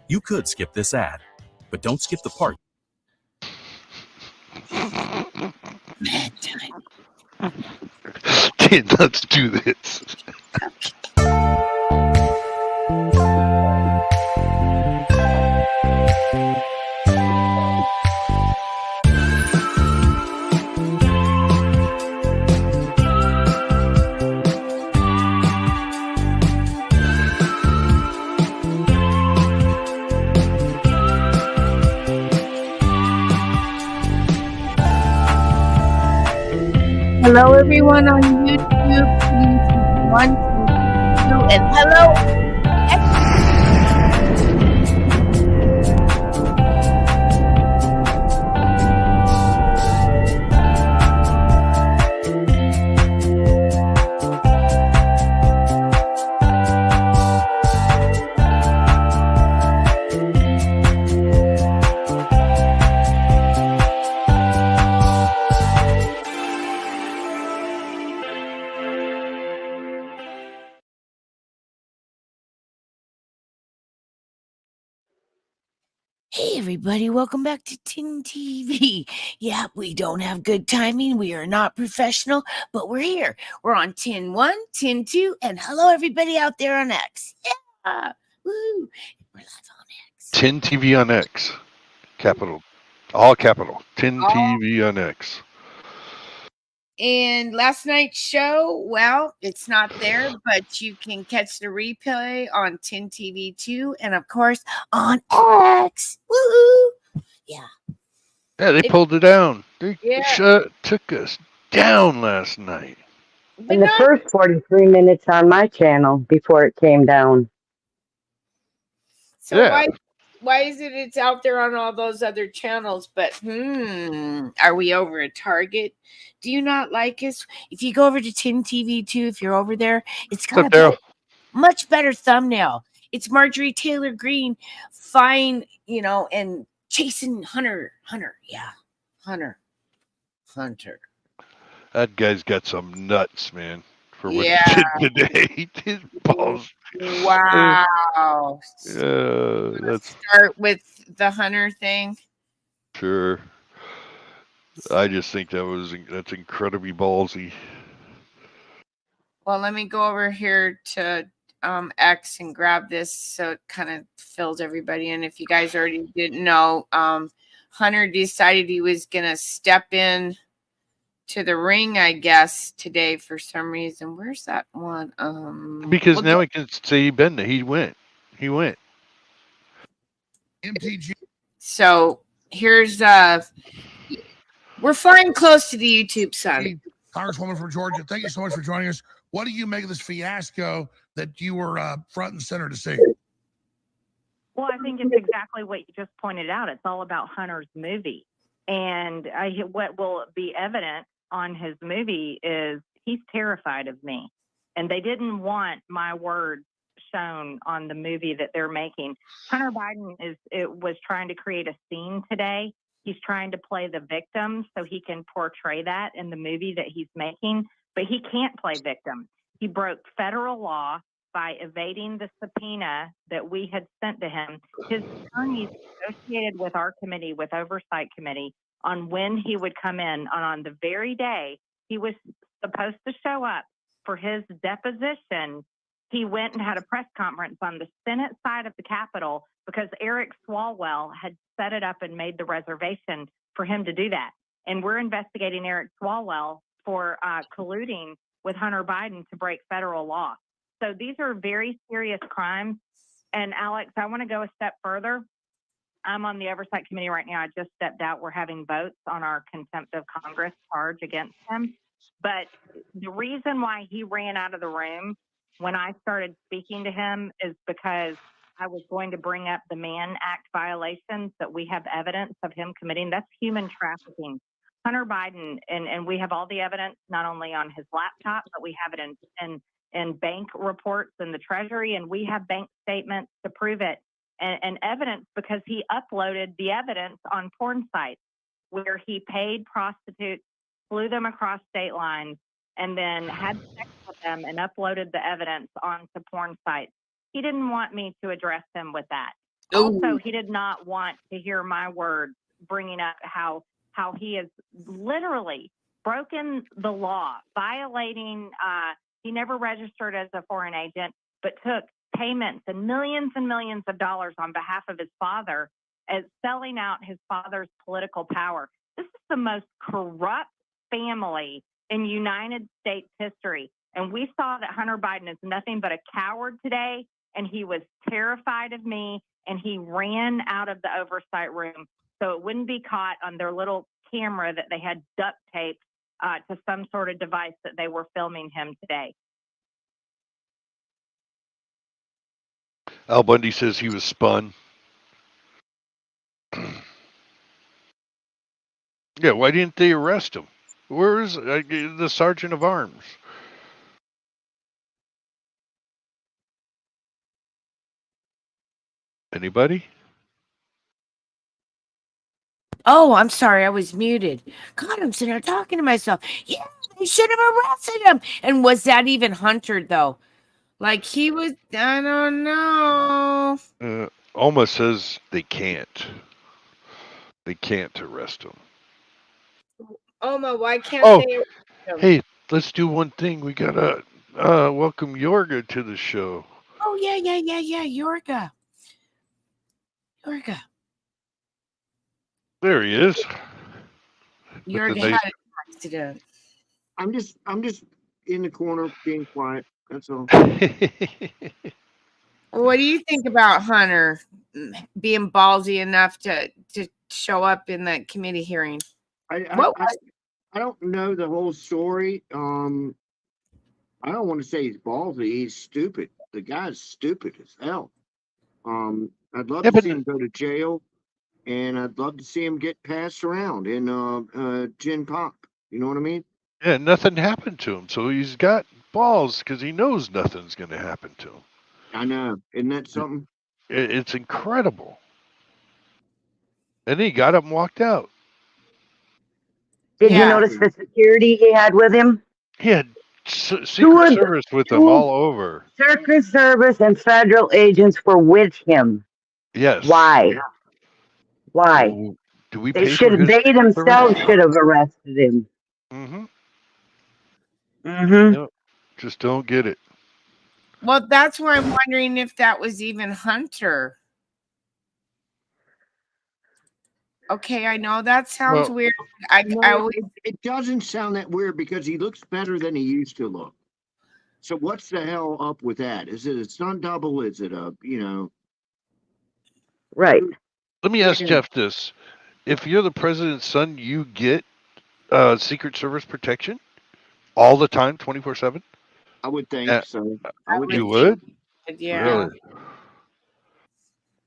You could skip this ad, but don't skip the part. Mad time. Kid, let's do this. Hello, everyone on YouTube. Please, 1, 2, and hello. Hey, everybody, welcome back to Tin TV. Yeah, we don't have good timing. We are not professional, but we're here. We're on Tin 1, Tin 2, and hello, everybody out there on X. Yeah, woo! We're live on X. Tin TV on X. Capital. All capital. Tin All- TV on X. And last night's show, well, it's not there, but you can catch the replay on Tin TV 2 and, of course, on X. Woohoo! Yeah. Yeah, they pulled it down. They Yeah. took us down last night. But And the not first 43 minutes on my channel before it came down. so Yeah. why is it it's out there on all those other channels, but are we over at Target? Do you not like us? If you go over to Tin TV 2, if you're over there, it's got What's up, Daryl? much better thumbnail. It's Marjorie Taylor Greene fine, and chasing Hunter. Yeah. Hunter. That guy's got some nuts, man, for what Yeah. he did today. His balls. Wow. That's Start with the Hunter thing. sure. I just think that's incredibly ballsy. Well, let me go over here to X and grab this so it kind of fills everybody in. If you guys already didn't know, Hunter decided he was going to step in to the ring, I guess, today for some reason. Where's that one? Because now he can say he been there. He went. MTG. So here's we're flying close to the YouTube sun. Congresswoman from Georgia, thank you so much for joining us. What do you make of this fiasco that you were front and center to see? Well, I think it's exactly what you just pointed out. It's all about Hunter's movie. And what will be evident on his movie is he's terrified of me. And they didn't want my words shown on the movie that they're making. Hunter Biden was trying to create a scene today. He's trying to play the victim so he can portray that in the movie that he's making, but he can't play victim. He broke federal law by evading the subpoena that we had sent to him. His attorneys negotiated with our committee, with Oversight Committee, on when he would come in. And on the very day he was supposed to show up for his deposition, he went and had a press conference on the Senate side of the Capitol because Eric Swalwell had set it up and made the reservation for him to do that. And we're investigating Eric Swalwell for colluding with Hunter Biden to break federal law. So these are very serious crimes. And Alex, I want to go a step further. I'm on the Oversight Committee right now. I just stepped out. We're having votes on our contempt of Congress charge against him. But the reason why he ran out of the room when I started speaking to him is because I was going to bring up the Mann Act violations that we have evidence of him committing. That's human trafficking. Hunter Biden, and we have all the evidence, not only on his laptop, but we have it in bank reports in the Treasury, and we have bank statements to prove it, and evidence because he uploaded the evidence on porn sites where he paid prostitutes, flew them across state lines, and then had sex with them and uploaded the evidence onto porn sites. He didn't want me to address him with that. Also, Ooh. he did not want to hear my words bringing up how he has literally broken the law, violating. He never registered as a foreign agent, but took payments and millions of dollars on behalf of his father, as selling out his father's political power. This is the most corrupt family in United States history. And we saw that Hunter Biden is nothing but a coward today, and he was terrified of me, and he ran out of the oversight room so it wouldn't be caught on their little camera that they had duct taped to some sort of device that they were filming him today. Al Bundy says he was spun. Yeah, why didn't they arrest him? Where is the sergeant of arms? Anybody? Oh, I'm sorry, I was muted. God, I'm sitting there talking to myself. Yeah, they should have arrested him. And was that even Hunter though? Like he was, I don't know. Alma says they can't. They can't arrest him. Oma, why can't Oh, they arrest him? hey, let's do one thing. We gotta welcome Yorga to the show. Oh, yeah. Yorga. There he is. Yorga nice- had an accident. I'm just in the corner being quiet. That's all. What do you think about Hunter being ballsy enough to show up in the committee hearing? I don't know the whole story. I don't want to say he's ballsy. He's stupid. The guy's stupid as hell. I'd love to see him go to jail, and I'd love to see him get passed around in gin pop. You know what I mean? Yeah, nothing happened to him, so he's got balls because he knows nothing's going to happen to him. I know. Isn't that something? It's incredible. And he got up and walked out. Did you Yeah. notice the security he had with him? He had Secret of the- Service with him two- all over. Secret Service and federal agents were with him. Yes. Why? Why? Oh, do we They pay should for have. his They themselves should have arrested him. Mm-hmm. Mm-hmm. Just don't get it. Well, that's why I'm wondering if that was even Hunter. Okay, I know that sounds Well- weird. I No, always, it doesn't sound that weird because he looks better than he used to look. So what's the hell up with that? Is it a stunt double? Is it a, Right. Let me ask Yeah. Jeff this. If you're the president's son, you get Secret Service protection all the time, 24/7? I would think Yeah. so. I would You would? yeah. Really?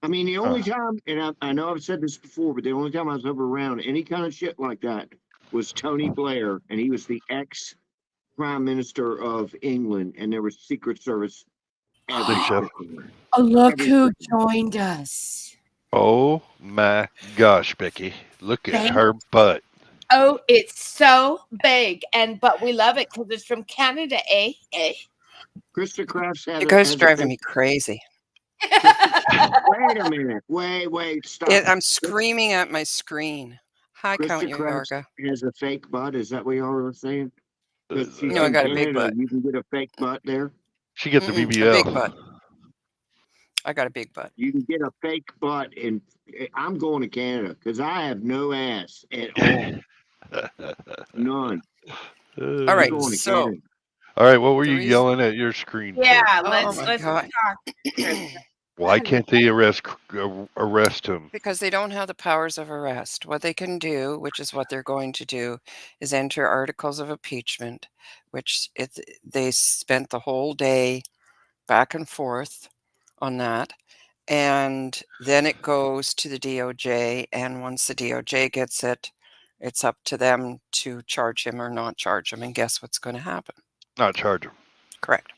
I mean, the only time, and I know I've said this before, but the only time I was ever around any kind of shit like that was Tony Blair, and he was the ex-prime minister of England, and there was Secret Service. Chef. Oh, look who joined us. Oh my gosh, Becky. Look at Thank- her butt. Oh, it's so big, but we love it because it's from Canada, eh? Krista Krafts had It goes driving me crazy. Wait a minute. Wait, stop. I'm screaming at my screen. Hi, Krista Count You, Krafts Yorga. has a fake butt. Is that what y'all were saying? 'Cause she's No, I in got a big Canada, butt. You can get a fake butt there. She gets the Mm-mm, BBL. a big butt. I got a big butt. You can get a fake butt, and I'm going to Canada because I have no ass at all. None. All I'm right, going to so Canada. All right, what were The you reason- yelling at your screen for? Yeah, Oh let's my God. talk. Why can't they arrest him? because they don't have the powers of arrest, what they can do, which is what they're going to do, is enter articles of impeachment, which they spent the whole day back and forth on that. And then it goes to the DOJ. And once the DOJ gets it, it's up to them to charge him or not charge him. And guess what's going to happen? Not charge him. Correct.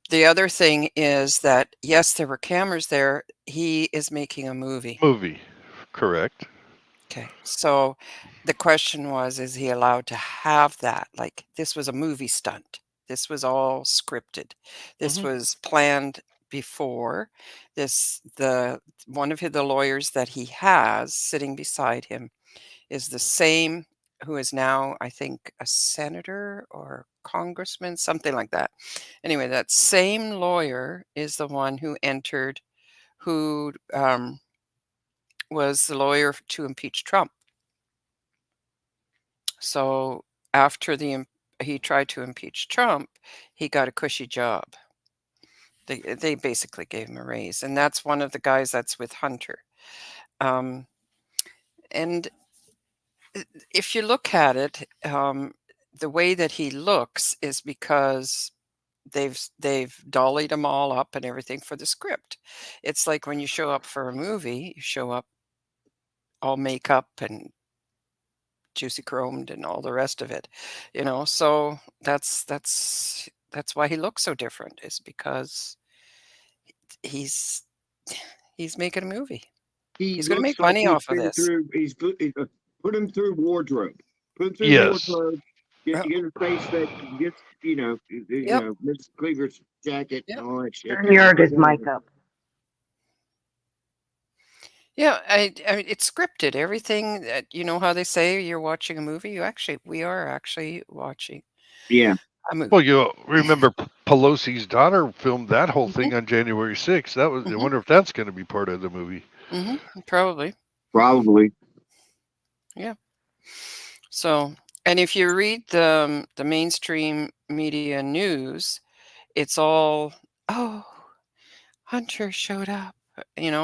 The other thing is that, yes, there were cameras there. He is making a movie. Movie. Correct. Okay. So the question was, is he allowed to have that? Like, this was a movie stunt. This was all scripted. This was planned before. One of the lawyers that he has sitting beside him is the same who is now, I think, a senator or congressman, something like that. Anyway, that same lawyer is the one who was the lawyer to impeach Trump. So after he tried to impeach Trump, he got a cushy job. They basically gave him a raise, and that's one of the guys that's with Hunter. And if you look at it, the way that he looks is because they've dollied them all up and everything for the script. It's like when you show up for a movie, you show up all makeup and juicy chromed and all the rest of it, so that's why he looks so different, is because he's making a movie. He's going to make money off of this. He's put him through wardrobe. Put him through Yes. wardrobe. Get a face that gets, Miss Cleaver's jacket and all that shit. Turn yours mic up. Yeah, I mean, it's scripted. Everything that, how they say you're watching a movie. We are actually watching Yeah. a movie. Well, you remember Pelosi's daughter filmed that whole thing on January 6th. That was. I wonder if that's going to be part of the movie. Probably. Yeah. So, and if you read the mainstream media news, it's all, oh, Hunter showed up.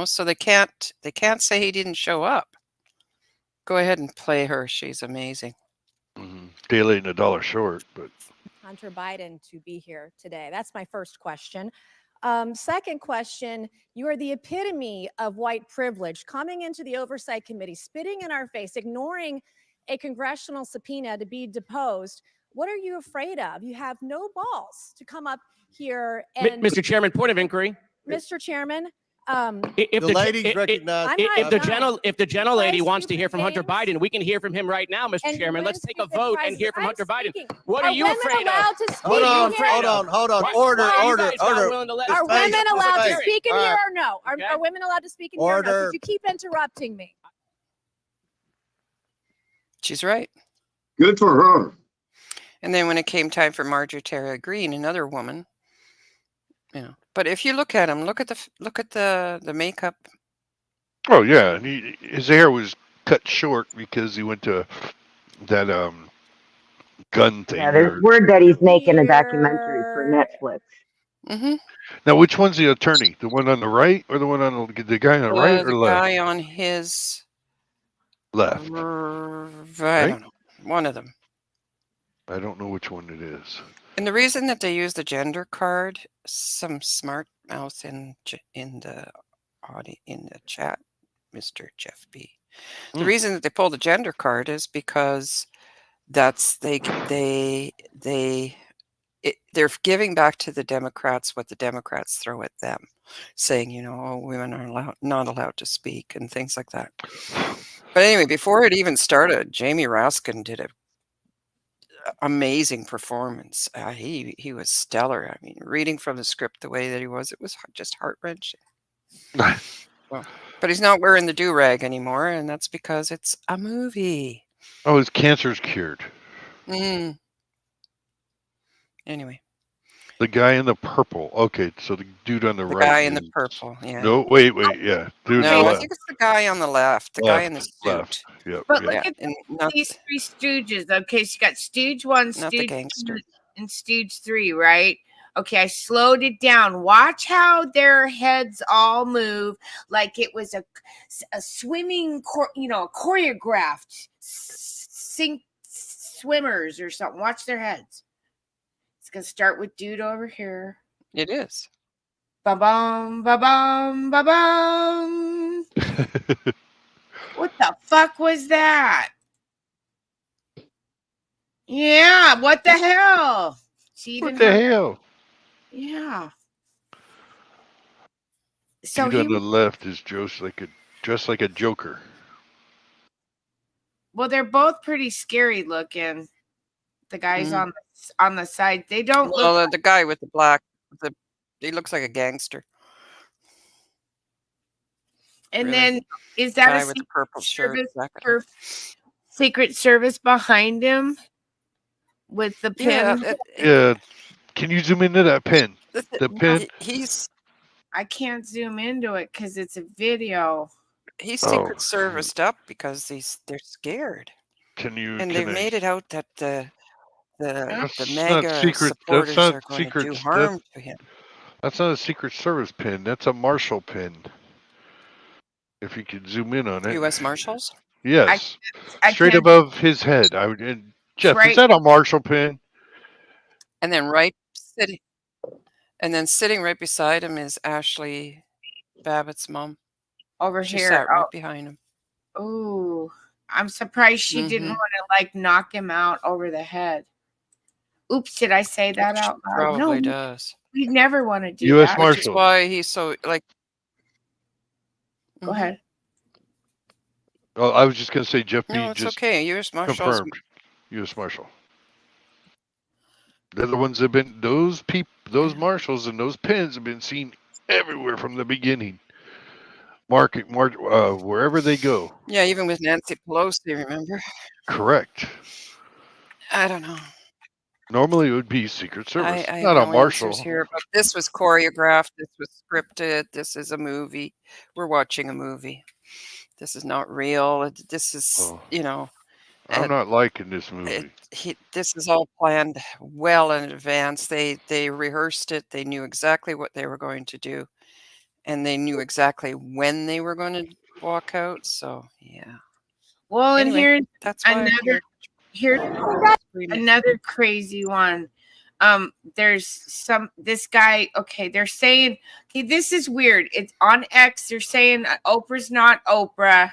So they can't say he didn't show up. Go ahead and play her. She's amazing. Daily and $1 short, but Hunter Biden to be here today. That's my first question. Second question, you are the epitome of white privilege, coming into the Oversight Committee, spitting in our face, ignoring a congressional subpoena to be deposed. What are you afraid of? You have no balls to come up here and... Mr. Chairman, point of inquiry. Mr. Chairman, if the ladies recognize. If the gentle lady wants to hear from Hunter Biden, we can hear from him right now, Mr. Chairman. Let's take a vote and hear from Hunter Biden. What are you afraid of? Hold on. Order. Are women allowed to speak in here or no? Are women allowed to speak in here or no? Could you keep interrupting me? She's right. Good for her. And then when it came time for Marjorie Taylor Greene, another woman, But if you look at him, look at the makeup. Oh yeah, and his hair was cut short because he went to that gun thing. Yeah, there's word that he's making a documentary for Netflix. Now, which one's the attorney? The one on the right, or the one on the guy on the right or left? The guy on his left. I don't know. One of them. I don't know which one it is. And the reason that they use the gender card, some smart mouth in the chat, Mr. Jeff B. The reason that they pull the gender card is because they're giving back to the Democrats what the Democrats throw at them, saying, women are not allowed to speak and things like that. But anyway, before it even started, Jamie Raskin did an amazing performance. He was stellar. I mean, reading from the script the way that he was, it was just heart-wrenching. Well, but he's not wearing the do-rag anymore, and that's because it's a movie. Oh, his cancer's cured. Anyway. The guy in the purple. Okay, so the dude on the right. The guy in the purple, yeah. No, wait, yeah. Dude no, I think it's the guy on the left. The guy in the suit. Left. Yep. But look at these three stooges. Okay, so you got Stooge 1, Stooge 2, and Stooge 3, right? Okay, I slowed it down. Watch how their heads all move like it was a swimming, choreographed swimmers or something. Watch their heads. It's going to start with dude over here. It is. Ba-bum, ba-bum, ba-bum. What the fuck was that? Yeah, what the hell? What the hell? Yeah. So dude on the left is dressed like a Joker. Well, they're both pretty scary looking. The guys on the side, they don't look. The guy with the black, he looks like a gangster. And Really? then is that Guy a with the Secret purple shirt Service jacket. or Secret Service behind him with the Yeah, pin? Yeah. Can you zoom into that pin? The pin. I can't zoom into it because it's a video. He's Oh, Secret Serviced up because they're scared. Can you? And Can they I? made it out that the That's not mega secret. That's supporters not are going to secret. do harm to him. That's not a Secret Service pin. That's a Marshall pin. If you could zoom in on it. U.S. Marshals? Yes. I Straight can't- above his head. And Jeff, right- is that a Marshall pin? And then sitting right beside him is Ashley Babbitt's mom. Over She here. sat right behind him. Oh, I'm surprised she didn't Mhm. want to like knock him out over the head. Oops, did I say that She out loud? probably No, does. we never want to do U.S. that. Which is Marshals. why he's so like. Go ahead. Oh, I was just going to say Jeff B No, it's just okay. U.S. Marshals. confirmed. U.S. Marshal. They're the ones that have been those marshals and those pins have been seen everywhere from the beginning. Wherever they go. Yeah, even with Nancy Pelosi, remember? Correct. I don't know. Normally it would be Secret Service, I not have a no marshal. answers here, but this was choreographed. This was scripted. This is a movie. We're watching a movie. This is not real. This is, I'm not liking this movie. this is all planned well in advance. They rehearsed it. They knew exactly what they were going to do, and they knew exactly when they were going to walk out. So yeah. Well, and Anyway, here's that's why I'm here's another crazy one. There's this guy. Okay, they're saying, okay, this is weird. It's on X. They're saying Oprah's not Oprah.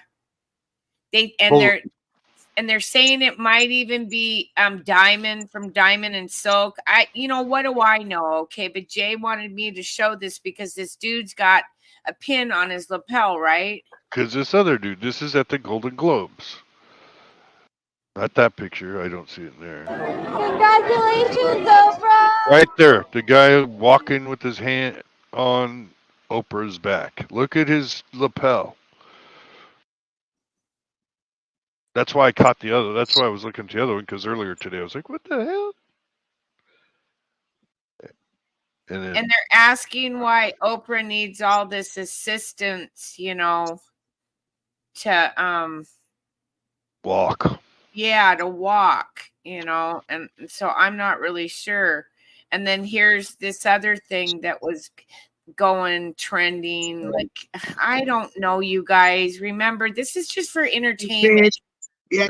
They're saying it might even be Diamond from Diamond and Silk. What do I know? Okay, but Jay wanted me to show this because this dude's got a pin on his lapel, right? Because this other dude, this is at the Golden Globes. Not that picture. I don't see it in there. Congratulations, Oprah! Right there. The guy walking with his hand on Oprah's back. Look at his lapel. That's why I caught the other. That's why I was looking at the other one, because earlier today I was like, what the hell? And they're asking why Oprah needs all this assistance, to walk. Yeah, to walk, and so I'm not really sure. And then here's this other thing that was going trending. Like, I don't know, you guys. Remember, this is just for entertainment. Yeah,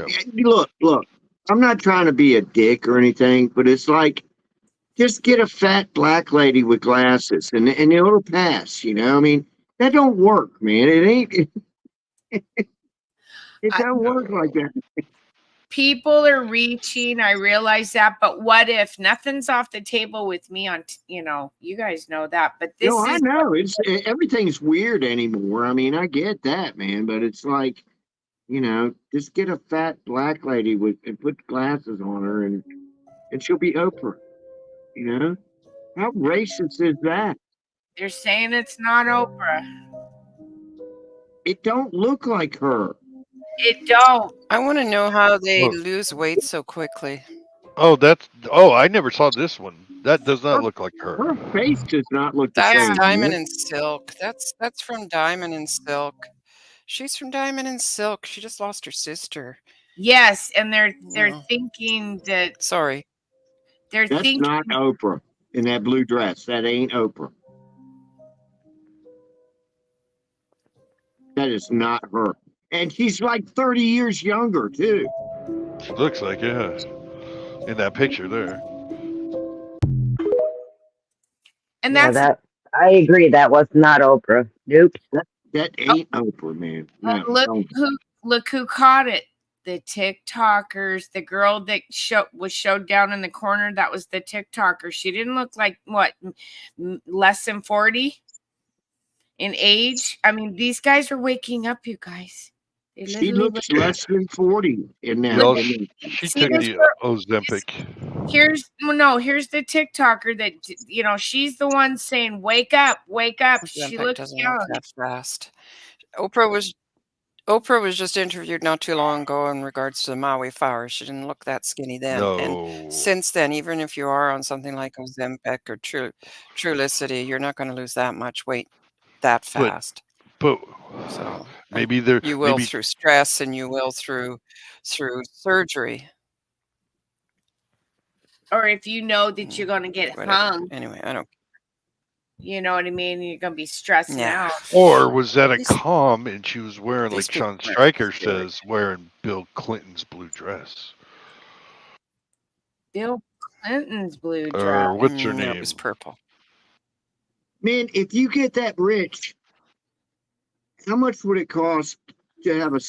look. I'm not trying to be a dick or anything, but it's like, just get a fat black lady with glasses and it'll pass, I mean, that don't work, man. It ain't. It don't work like that. People are reaching. I realize that, but what if nothing's off the table with me on? You guys know that, but this is. I know everything's weird anymore. I mean, I get that, man, but it's like, just get a fat black lady and put glasses on her, and she'll be Oprah. How racist is that? They're saying it's not Oprah. It don't look like her. It don't. I want to know how they lose weight so quickly. I never saw this one. That does not look like her. Her face does not look the That's same. Diamond and Silk. That's from Diamond and Silk. She's from Diamond and Silk. She just lost her sister. Yes, and they're thinking that. Sorry. That's thinking not Oprah in that blue dress. That ain't Oprah. That is not her. And she's like 30 years younger, too. She looks like, yeah. In that picture there. And that's I agree. That was not Oprah. Nope. That ain't Oprah, man. No, look who caught it. The TikTokers, the girl that was showed down in the corner, that was the TikToker. She didn't look like less than 40 in age. I mean, these guys are waking up, you guys. She looks less than 40 in that. No, she took the Ozempic. Here's the TikToker that she's the one saying, "Wake up, wake up." Ozempic She looks doesn't young. look that fast. Oprah was just interviewed not too long ago in regards to the Maui fire. She didn't look that skinny then, and No. since then, even if you are on something like Ozempic or Trulicity, you're not gonna lose that much weight that But fast. but So, maybe there you will maybe through stress, and you will through surgery. Or if you know that you're gonna get Whatever. hung, Anyway, I don't. you know what I mean? You're gonna be stressing Yeah. out. or was that a These calm and she was wearing, these like people Sean are Stryker scary. says, wearing Bill Clinton's blue dress? Bill Clinton's blue dress. Or what's her No, it name? was purple. Man, if you get that rich, how much would it cost to have a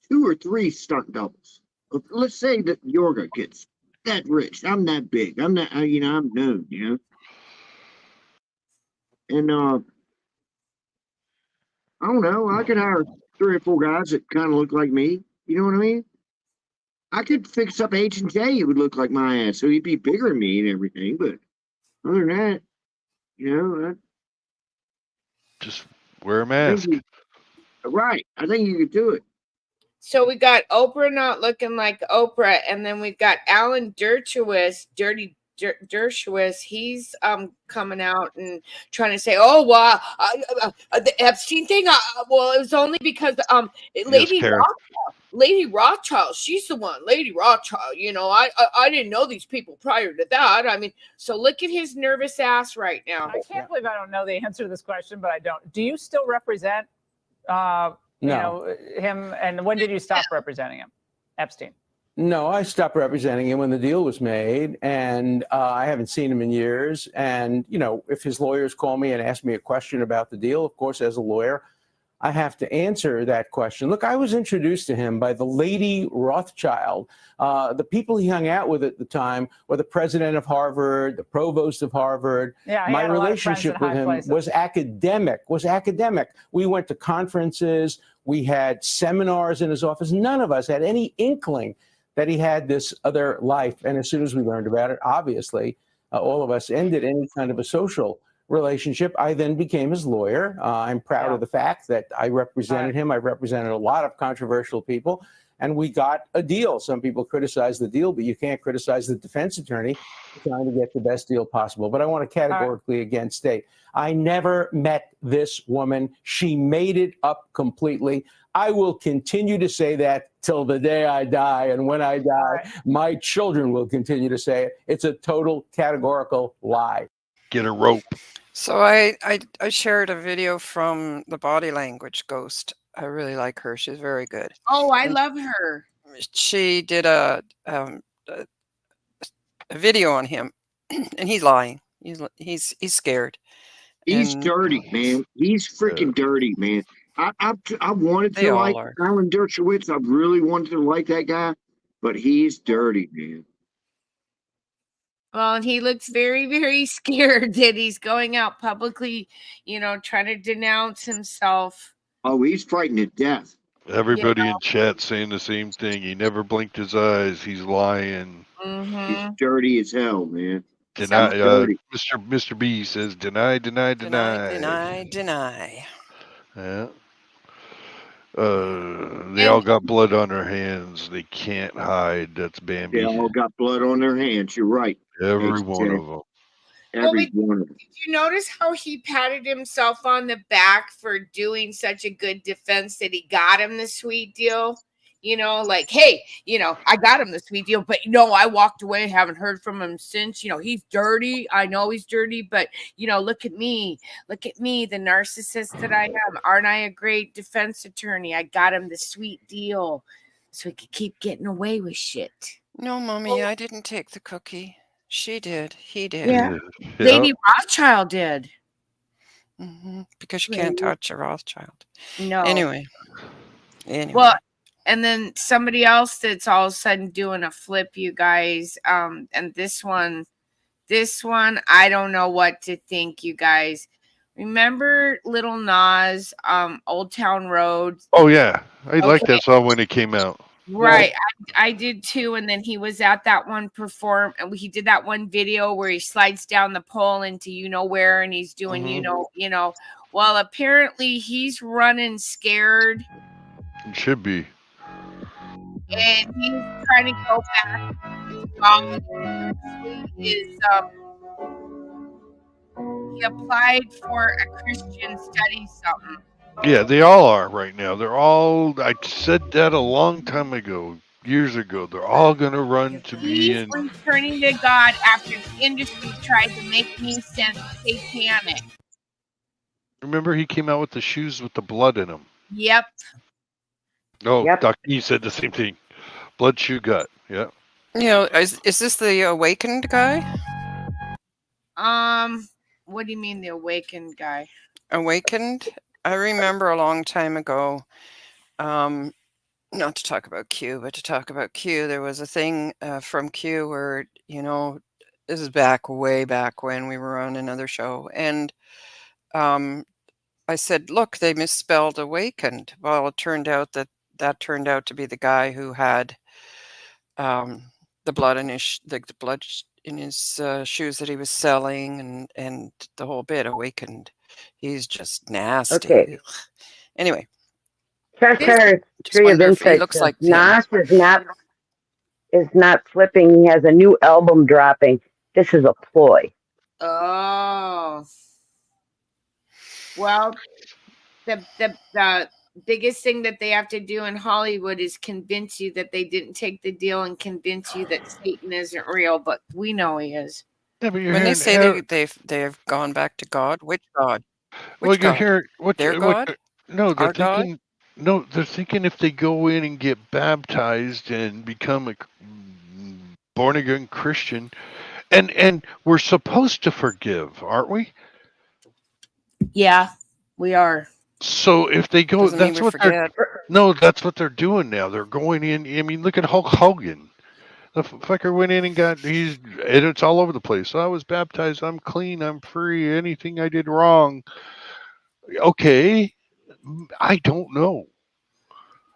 2 or 3 stunt doubles? Let's say that Yorga gets that rich. I'm that big. I'm that, I'm known, And I don't know. I could hire 3 or 4 guys that kind of look like me. You know what I mean? I could fix up H&J. It would look like my ass. So he'd be bigger than me and everything. But other than that, Just wear a I think mask. right. I think you could do it. So we got Oprah not looking like Oprah, and then we've got Alan Dershowitz, Dershowitz. He's coming out and trying to say, "Oh, well, the Epstein thing. Well, it was only because Yes, Karen. Lady Rothschild. She's the one, Lady Rothschild. I didn't know these people prior to that. I mean, so look at his nervous ass right now. I can't believe I don't know the answer to this question, but I don't. Do you still represent? Him, and when did you stop representing him, Epstein? No, I stopped representing him when the deal was made, and I haven't seen him in years. And, if his lawyers call me and ask me a question about the deal, of course, as a lawyer, I have to answer that question. Look, I was introduced to him by the Lady Rothschild. The people he hung out with at the time were the president of Harvard, the provost of Harvard. Yeah, my relationship with him was academic. We went to conferences. We had seminars in his office. None of us had any inkling that he had this other life. And as soon as we learned about it, obviously, all of us ended any kind of a social relationship. I then became his lawyer. I'm proud of the fact that I represented him. I represented a lot of controversial people, and we got a deal. Some people criticize the deal, but you can't criticize the defense attorney trying to get the best deal possible. But I want to categorically again state, I never met this woman. She made it up completely. I will continue to say that till the day I die. And when I die, my children will continue to say it. It's a total categorical lie. Get a rope. So I shared a video from the Body Language Ghost. I really like her. She's very good. Oh, I love her. She did a video on him, and he's lying. He's scared. He's dirty, man. He's freaking dirty, man. I wanted to like Alan Dershowitz. I really wanted to like that guy, but he's dirty, man. Well, and he looks very, very scared that he's going out publicly, trying to denounce himself. Oh, he's frightened to death. Everybody in chat saying the same thing. He never blinked his eyes. He's lying. He's dirty as hell, man. Deny. Mr. B says deny. Yeah. They all got blood on their hands. They can't hide. That's Bambi. They all got blood on their hands. You're right. Every one of them. Every one of them. Did you notice how he patted himself on the back for doing such a good defense that he got him the sweet deal? Like, hey, I got him the sweet deal, but I walked away, haven't heard from him since. He's dirty. I know he's dirty, but look at me, the narcissist that I am. Aren't I a great defense attorney? I got him the sweet deal so he could keep getting away with shit. No, Mommy, I didn't take the cookie. She did. He did. Yeah. Lady Rothschild did. Because you can't touch a Rothschild. No. Anyway. Well, and then somebody else that's all of a sudden doing a flip, you guys. And this one, I don't know what to think, you guys. Remember Little Nas, Old Town Road? Oh yeah, I liked that song when it came out. Right, I did too. And then he was at that one and he did that one video where he slides down the pole into where, and he's doing Well, apparently he's running scared, It should be. and he's trying to go back to God. Actually, he applied for a Christian study something. Yeah, they all are right now. They're all. I said that a long time ago, years ago. They're all gonna run to be He's in. returning to God after the industry tried to make me sound satanic. Remember, he came out with the shoes with the blood in them. Yep. Oh, Yep. Doc E said the same thing. Blood shoe gut. Yeah. You know, is this the awakened guy? What do you mean the awakened guy? Awakened? I remember a long time ago, not to talk about Q, but to talk about Q, there was a thing from Q where, you know, this is way back when we were on another show. And I said, look, they misspelled awakened. Well, it turned out that turned out to be the guy who had the blood in his shoes that he was selling, and the whole bit. Awakened. He's just nasty. Okay. Anyway, Cheshire just Tree of wonder if he Insight looks says like Tim. Nas is not flipping. He has a new album dropping. This is a ploy. Oh. Well, the biggest thing that they have to do in Hollywood is convince you that they didn't take the deal and convince you that Satan isn't real, but we know he is. Yeah, but you're When they hearing say they've gone back to God, which God? well, Which you're God? hearing Their God? no, they're Our God? thinking. No, they're thinking if they go in and get baptized and become a born again Christian, and we're supposed to forgive, aren't we? Yeah, we are. So if they go, Doesn't mean that's we what they're. forget. No, that's what they're doing now. They're going in. I mean, look at Hulk Hogan. The fucker went in and and it's all over the place. I was baptized. I'm clean. I'm free. Anything I did wrong. Okay, I don't know.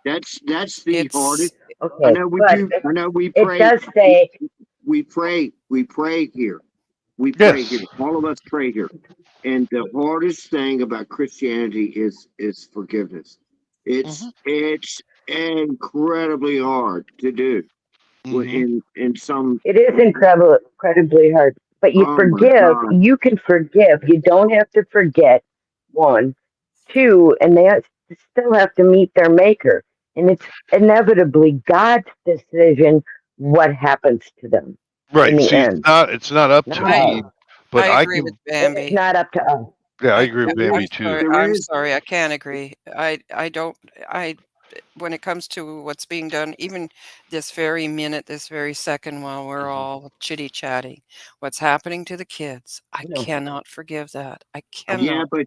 That's the hardest. Okay, I know we but do. I know we it pray. does say We pray here. We pray Yes. here. All of us pray here. And the hardest thing about Christianity is forgiveness. It's incredibly hard to do. In some, it is incredibly hard. But you Oh my forgive. God. You can forgive. You don't have to forget. 1, 2, and they still have to meet their maker. And it's inevitably God's decision what happens to them in Right. the See, end. it's not up to me, but I I agree can. with Bambi. It's not up to us. Yeah, I agree with Bambi too. I'm sorry, I can't agree. When it comes to what's being done, even this very minute, this very second, while we're all chitty chatting, what's happening to the kids, I cannot forgive that. I cannot. Yeah, but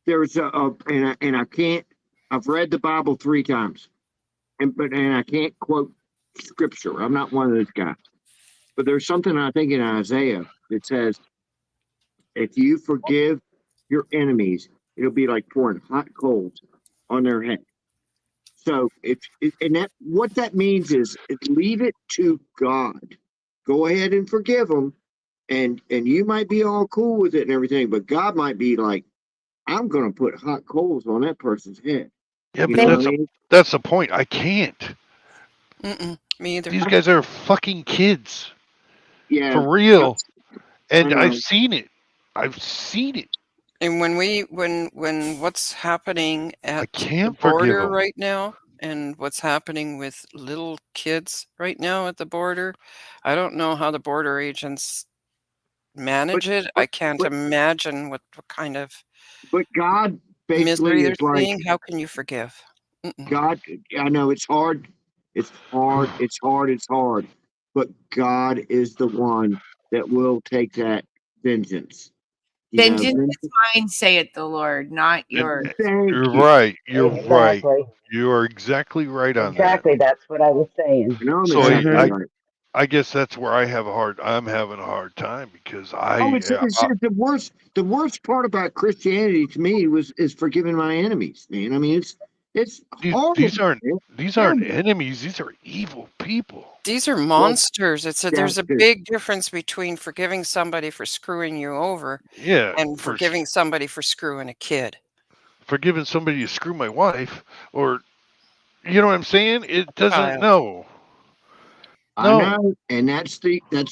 there's and I can't. I've read the Bible 3 times, and I can't quote scripture. I'm not one of those guys. But there's something I think in Isaiah that says, if you forgive your enemies, it'll be like pouring hot coals on their head. So what that means is leave it to God. Go ahead and forgive them, and you might be all cool with it and everything, but God might be like, I'm going to put hot coals on that person's head. Yeah, You but know what I mean? that's the point. I can't. Me either. These guys are fucking kids. Yeah. For real. And I I've know. seen it. I've seen it. And when what's happening at can't the border forgive 'em. right now, and what's happening with little kids right now at the border, I don't know how the border agents manage it. I can't imagine what kind of But God misery basically they're is like, seeing. How can you forgive? God, I know it's hard. It's hard. It's hard. It's hard. But God is the one that will take that vengeance. You know, Vengeance is mine, saith the Lord, not yours. You're right. You're right. Exactly. You are exactly right on Exactly. That's what I was saying. No, that. So exactly I guess that's where I'm having a hard time because it's the worst. The worst part about Christianity to me is forgiving my enemies, man. I mean, It's These horrible. aren't man. enemies. These are evil people. These are Well, monsters. There's a that's it. big difference between forgiving somebody for screwing you over Yeah, and for forgiving somebody for screwing a kid. forgiving somebody to screw my wife, or you know what I'm saying? It doesn't. Child. No, I no. know, and that's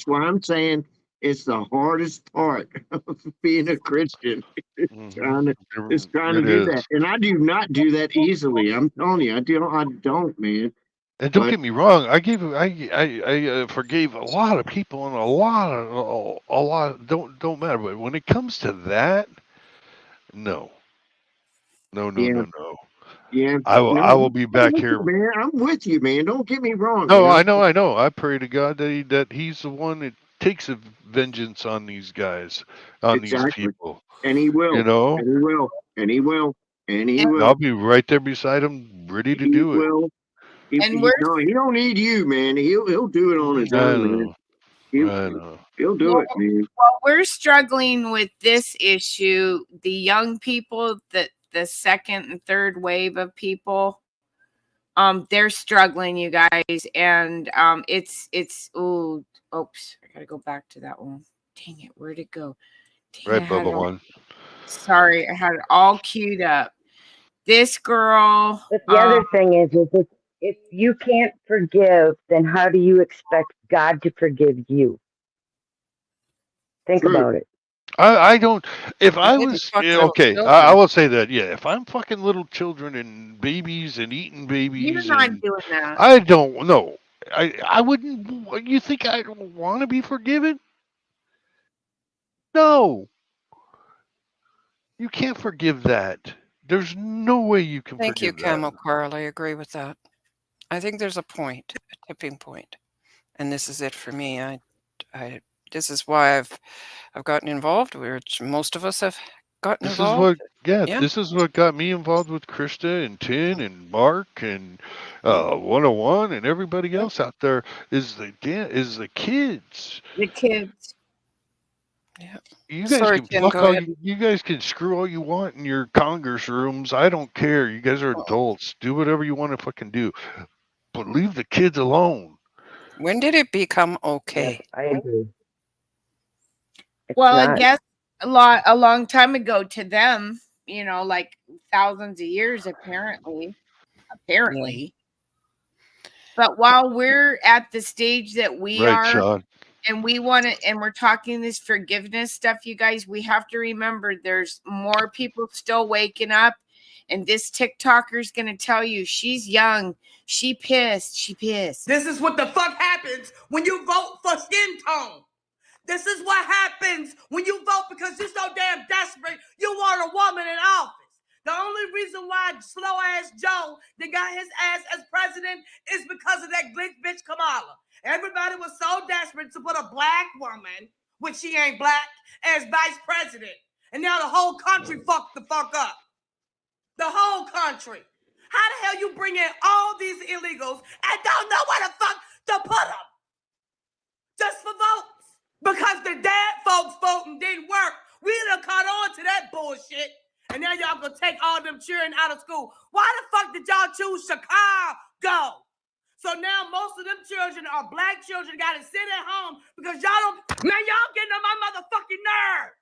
why I'm saying it's the hardest part of being a Christian. Mhm. Trying to It do is. that, and I do not do that easily. I'm telling you, I don't, man. And don't But get me wrong, I forgave a lot of people and a lot don't matter. But when it comes to that, no, no, yeah, no. yeah, I no, will be I'm back with here. you, man. I'm with you, man. Don't get me wrong, No, man. I know. I pray to God that he's the one that takes a vengeance on these guys, on these Exactly, people. and he will, You know, and he will, and he will, and he And, I'll will, be right there beside him, ready to he do it. will. and we're No, he don't need you, man. He'll do it on his I own, man. know. He'll I know. he'll do well, it, man. we're struggling with this issue. The young people, the second and third wave of people, they're struggling, you guys, and it's oops, I gotta go back to that one. Dang it, where'd it go? Dang, Right, I had Bubba it all, one. sorry, I had it all queued up. This girl, But the other thing is if you can't forgive, then how do you expect God to forgive you? Think True. about it. I don't. If I Maybe was fuck little okay, I children. will say that. Yeah, if I'm fucking little children and babies and eating you're babies, not and doing that. I don't know. I wouldn't. You think I don't want to be forgiven? No, you can't forgive that. There's no way you can Thank you, forgive that. Camel Carl. I agree with that. I think there's a point, a tipping point, and this is it for me. This is why I've gotten involved, which most of us have gotten This is involved. what, yeah, Yeah. this is what got me involved with Krista and Tin and Mark and 101 and everybody else out there is the kids. The kids. Yeah. You guys Sorry, can Tim, fuck go all ahead. you guys can screw all you want in your Congress rooms. I don't care. You guys are adults. Do whatever you want to fucking do, but leave the kids alone. When did it become Yes, okay? I agree. It's Well, I not. guess a long time ago to them, like thousands of years, apparently. But while we're at the stage that we Right, are, Sean. and we want to, and we're talking this forgiveness stuff, you guys, we have to remember there's more people still waking up. And this TikToker's going to tell you she's young. She pissed. This is what the fuck happens when you vote for skin tone. This is what happens when you vote because you're so damn desperate you want a woman in office. The only reason why slow-ass Joe that got his ass as president is because of that glitch bitch Kamala. Everybody was so desperate to put a black woman, which she ain't black, as vice president. And now the whole country fucked the fuck up. The whole country. How the hell you bring in all these illegals and don't know where the fuck to put them? Just for votes. Because the dead folks voting didn't work. We done caught on to that bullshit. And now y'all gonna take all them children out of school. Why the fuck did y'all choose Chicago? So now most of them children are black children gotta sit at home because y'all getting on my motherfucking nerves.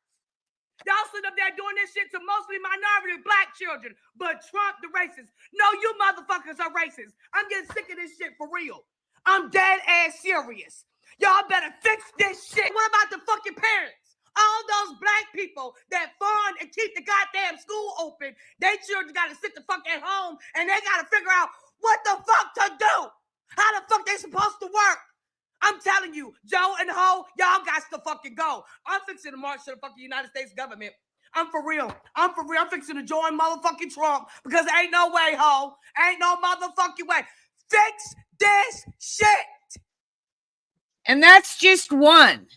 Y'all sitting up there doing this shit to mostly minority black children, but Trump the racist. No, you motherfuckers are racist. I'm getting sick of this shit for real. I'm dead ass serious. Y'all better fix this shit. What about the fucking parents? All those black people that fund and keep the goddamn school open, they children gotta sit the fuck at home and they gotta figure out what the fuck to do. How the fuck they supposed to work? I'm telling you, Joe and Ho, y'all got to fucking go. I'm fixing to march to the fucking United States government. I'm for real. I'm fixing to join motherfucking Trump because ain't no way, Ho. Ain't no motherfucking way. Fix this shit. And that's just one.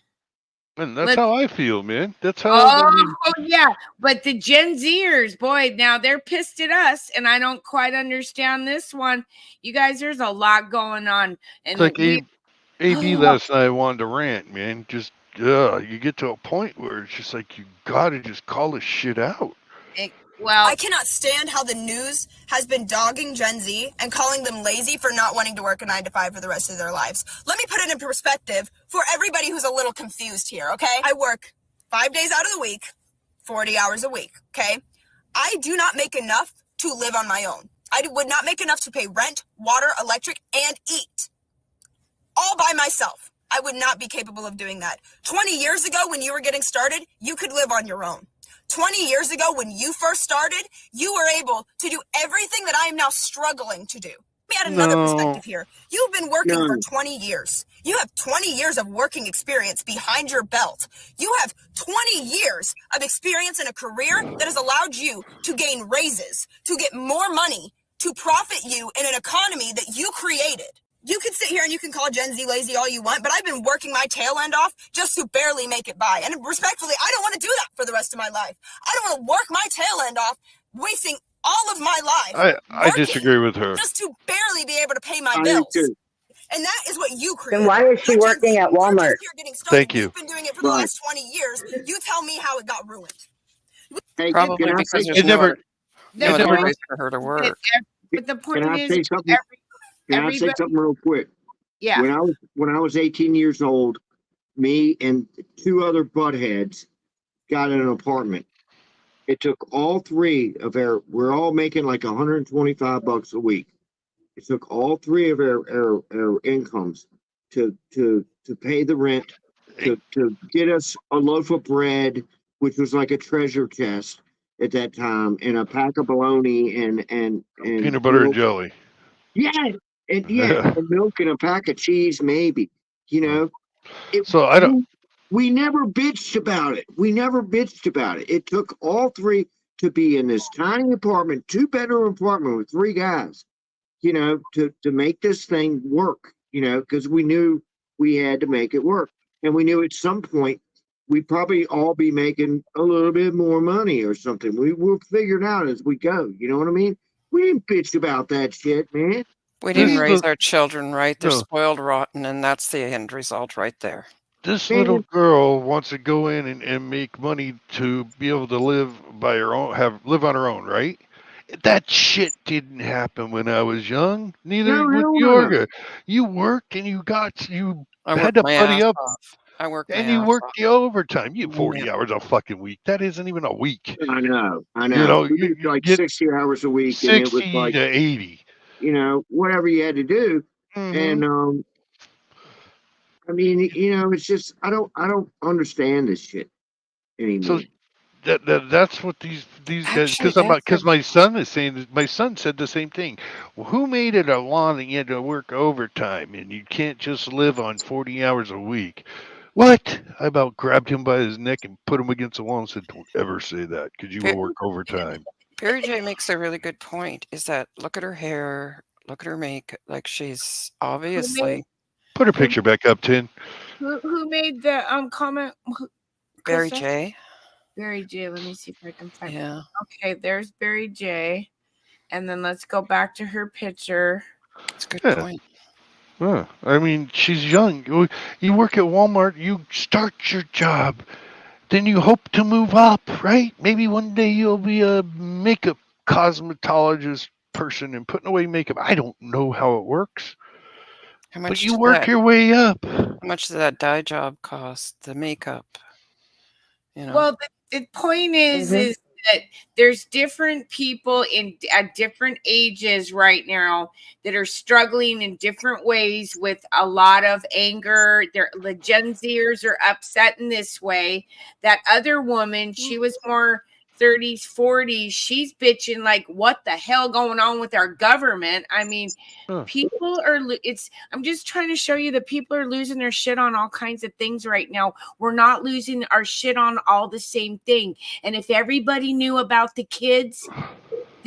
And that's how I feel, man. That's how. Oh, yeah. But the Gen Zers, boy, now they're pissed at us, and I don't quite understand this one. You guys, there's a lot going on. And It's like AB last night wanted to rant, man. Just you get to a point where it's just like you gotta just call this shit out. Well, I cannot stand how the news has been dogging Gen Z and calling them lazy for not wanting to work a 9 to 5 for the rest of their lives. Let me put it in perspective for everybody who's a little confused here, okay? I work 5 days out of the week, 40 hours a week, okay? I do not make enough to live on my own. I would not make enough to pay rent, water, electric, and eat. All by myself. I would not be capable of doing that. 20 years ago when you were getting started, you could live on your own. 20 years ago when you first started, you were able to do everything that I am now struggling to do. Let me add another perspective here. You've been working for 20 years. You have 20 years of working experience behind your belt. You have 20 years of experience in a career that has allowed you to gain raises, to get more money, to profit you in an economy that you created. You can sit here and you can call Gen Z lazy all you want, but I've been working my tail end off just to barely make it by. And respectfully, I don't want to do that for the rest of my life. I don't want to work my tail end off, wasting all of my life. I disagree with her. Just to barely be able to pay my bills. And that is what you created. Then why is she working at Walmart? Thank you. You've been doing it for the last 20 years. You tell me how it got ruined. Hey, Probably can I because say there's no other never- place for her to work. But the point Can I is, say something? Can I say everybody- something real quick? Yeah. When I was 18 years old, me and 2 other buttheads got in an apartment. It took all 3 of we're all making like $125 a week. It took all 3 of our incomes to pay the rent, to get us a loaf of bread, which was like a treasure chest at that time, and a pack of bologna and Peanut butter and milk. jelly. Yeah, and milk and a pack of cheese, maybe. You know, So I don't. We never bitched about it. We never bitched about it. It took all 3 to be in this tiny apartment, 2-bedroom apartment with 3 guys. You know, to make this thing work. You know, because we knew we had to make it work, and we knew at some point we'd probably all be making a little bit more money or something. We'll figure it out as we go. You know what I mean? We didn't bitch about that shit, man. We didn't raise our children right. They're spoiled rotten, and that's the end result right there. This little girl wants to go in and make money to be able to live by her own, live on her own, right? That shit didn't happen when I was young. Neither would you. You worked and you had to buddy up. I worked and you worked the overtime. You 40 hours a fucking week. That isn't even a week. I know. You know, we did like 60 hours a week, 60 and it was like to 80. You know, whatever you had to do, and I mean, you know, it's just I don't understand this shit anymore. So that's what these guys, because my son is saying, my son said the same thing. Well, who made it a law that you had to work overtime and you can't just live on 40 hours a week? What? I about grabbed him by his neck and put him against the wall and said, "Don't ever say that because you will work overtime." Perry J makes a really good point. Is that look at her hair, look at her makeup, like she's obviously. Put her picture back up, Tin. Who made the comment? Barry J. Barry J. Let me see if I can find. Yeah. Okay, there's Barry J. And then let's go back to her picture. That's a good point. I mean, she's young. You work at Walmart. You start your job. Then you hope to move up, right? Maybe one day you'll be a makeup cosmetologist person and putting away makeup. I don't know how it works. How much but you work your way up. How much does that dye job cost? The makeup? You know. Well, the point is that there's different people at different ages right now that are struggling in different ways with a lot of anger. The Gen Zers are upset in this way. That other woman, she was more 30s, 40s. She's bitching like, what the hell going on with our government? I mean, people are, I'm just trying to show you that people are losing their shit on all kinds of things right now. We're not losing our shit on all the same thing. And if everybody knew about the kids,